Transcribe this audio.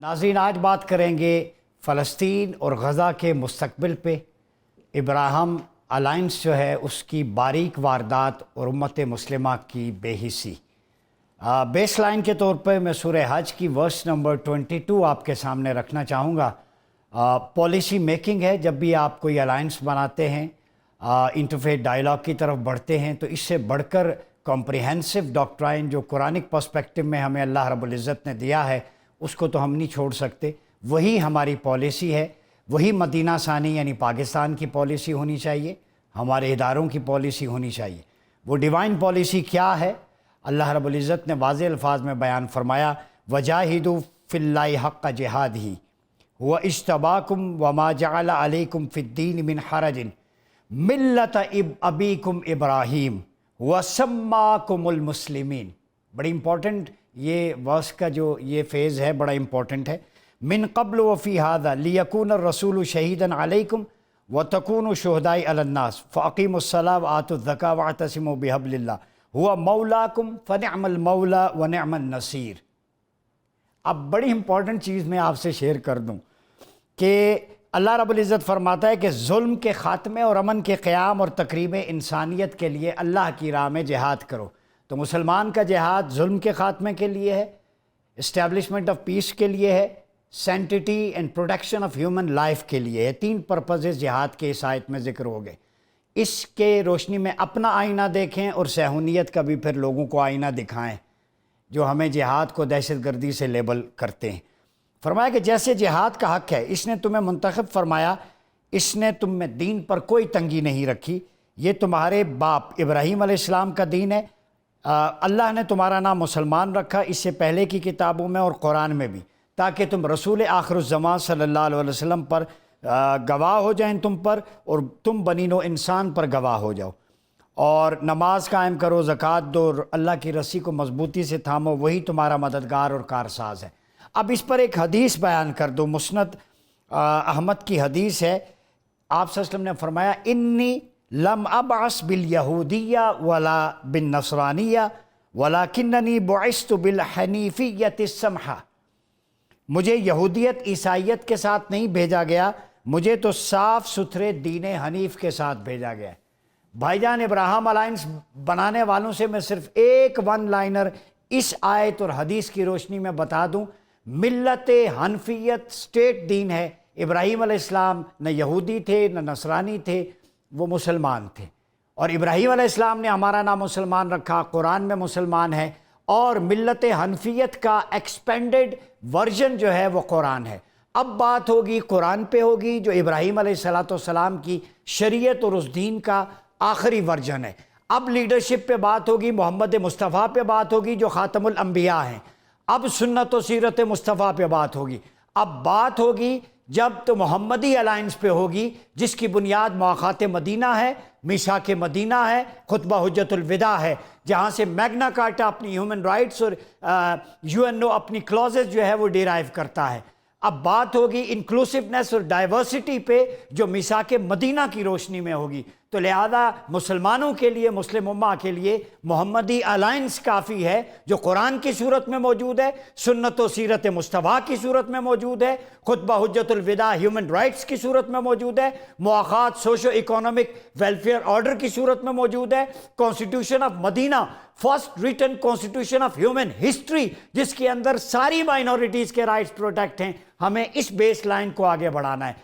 नाज़रीन, आज बात करेंगे फ़लस्तीन और गज़ा के मुस्तक़बिल पे। इब्राहम अलायंस जो है उसकी बारीक वारदात और उम्मत मुस्लिमा की बेहिसी। बेस लाइन के तौर पर मैं सूरह हज की वर्स नंबर 22 आपके सामने रखना चाहूँगा। पॉलिसी मेकिंग है, जब भी आप कोई अलायंस बनाते हैं, इंटरफेथ डायलॉग की तरफ बढ़ते हैं, तो इससे बढ़कर कॉम्प्रिहेंसिव डॉक्ट्राइन जो कुरानिक पर्सपेक्टिव में हमें अल्लाह रब्बुल इज़्ज़त ने दिया है उसको तो हम नहीं छोड़ सकते। वही हमारी पॉलिसी है, वही मदीना सानी यानी पाकिस्तान की पॉलिसी होनी चाहिए, हमारे इदारों की पॉलिसी होनी चाहिए। वो डिवाइन पॉलिसी क्या है? अल्लाह रब्बुल इज़्ज़त ने वाज़ेह अल्फाज में बयान फरमाया, वजाहिदू फिल्लाहि हक़्क़ जिहादिही हुवा इज्तबाकुम वमा जअल अलैकुम फिद्दीन मिन हरजिन मिल्लत अबीकुम इब्राहीम वसम्माकुमुल मुस्लिमीन। बड़ी इंपॉर्टेंट ये वर्स का जो ये फ़ेज़ है बड़ा इंपॉर्टेंट है। मिन क़ब्ल व फ़ी हाज़ा लियकून रसूलु शहीदन अलैकुम व तकूनु शुहदाई अलन्नास फ़अक़ीमुस्सलाह व आतुज़्ज़का वअतसिमू बिहब्लिल्लाह हुवा मौलाकुम फ़निअमल मौला व निअमन नसीर। अब बड़ी इंपॉर्टेंट चीज़ मैं आपसे शेयर कर दूं कि अल्लाह रब्बुल इज़्ज़त फरमाता है कि जुल्म के ख़ात्मे और अमन के क़याम और तक़रीब इंसानियत के लिए अल्लाह की राह में जिहाद करो। तो मुसलमान का जिहाद जुल्म के ख़ात्मे के लिए है, इस्टेब्लिशमेंट ऑफ पीस के लिए है, sanctity and protection of human life के लिए है। 3 पर्पसेस जिहाद के इस आयत में ज़िक्र हो गए। इसके रोशनी में अपना आईना देखें और सहूनियत का भी फिर लोगों को आईना दिखाएं जो हमें जिहाद को दहशतगर्दी से लेबल करते हैं। फरमाया कि जैसे जिहाद का हक़ है, इसने तुम्हें मुंतखब फरमाया, इसने तुम में दीन पर कोई तंगी नहीं रखी। ये तुम्हारे बाप इब्राहीम अलैहिस्सलाम का दीन है। अल्लाह ने तुम्हारा नाम मुसलमान रखा इससे पहले की किताबों में और कुरान में भी, ताकि तुम रसूल आखिरुज़्ज़मान सल्लल्लाहु अलैहि वसल्लम पर गवाह हो जाएं तुम पर, और तुम बनीनो इंसान पर गवाह हो जाओ। और नमाज कायम करो, ज़कात दो, और अल्लाह की रस्सी को मजबूती से थामो, वही तुम्हारा मददगार और कारसाज है। अब इस पर एक हदीस बयान कर दो। मुस्नद अहमद की हदीस है। आप सल्लल्लाहु अलैहि वसल्लम ने फरमाया, इन्नी लम अबअस बिल यहूदिया वला बिन नसरानिया वलाकिन्ननी बुइस्तु बिल हनीफिय्यति समहा। मुझे यहूदियत ईसाइयत के साथ नहीं भेजा गया, मुझे तो साफ़ सुथरे दीन हनीफ के साथ भेजा गया है। भाईजान, इब्राहम अलायंस बनाने वालों से मैं सिर्फ एक वन लाइनर इस आयत और हदीस की रोशनी में बता दूं, मिल्लत हनफियत स्टेट दीन है। इब्राहीम अलैहिस्सलाम न यहूदी थे न नसरानी थे, वो मुसलमान थे। और इब्राहीम अलैहिस्सलाम ने हमारा नाम मुसलमान रखा, कुरान में मुसलमान है। और मिल्लत हनफियत का एक्सपेंडेड वर्जन जो है वो कुरान है। अब बात होगी कुरान पे होगी, जो इब्राहीम अलैहिस्सलाम की शरीयत और उस दीन का आखिरी वर्जन है। अब लीडरशिप पे बात होगी, मोहम्मद मुस्तफ़ा पे बात होगी जो ख़ातमुल अंबिया हैं। अब सुन्नत व सीरत मुस्तफ़ा पे बात होगी। अब बात होगी जब तो मोहम्मदी अलायंस पे होगी, जिसकी बुनियाद मुआख़ात मदीना है, मीसाक मदीना है, खुतबा हुज्जतुल विदा है, जहाँ से मैग्ना कार्टा अपनी ह्यूमन राइट्स और यूएनओ अपनी क्लॉजेस जो है वो डिराइव करता है। अब बात होगी इंक्लूसिवनेस और डाइवर्सिटी पे, जो मीसाक मदीना की रोशनी में होगी। तो लिहाजा मुसलमानों के लिए, मुस्लिम उम्मा के लिए मोहम्मदी अलायंस काफ़ी है, जो कुरान की सूरत में मौजूद है, सुन्नत व सीरत मुस्तफ़ा की सूरत में मौजूद है, खुतबा हुज्जतुल विदा ह्यूमन राइट्स की सूरत में मौजूद है, मुआख़ात सोशो इकोनॉमिक वेलफेयर ऑर्डर की सूरत में मौजूद है, constitution of Medina first written constitution of human history, जिसके अंदर सारी माइनॉरिटीज़ के राइट्स प्रोटेक्ट हैं। हमें इस बेस लाइन को आगे बढ़ाना है।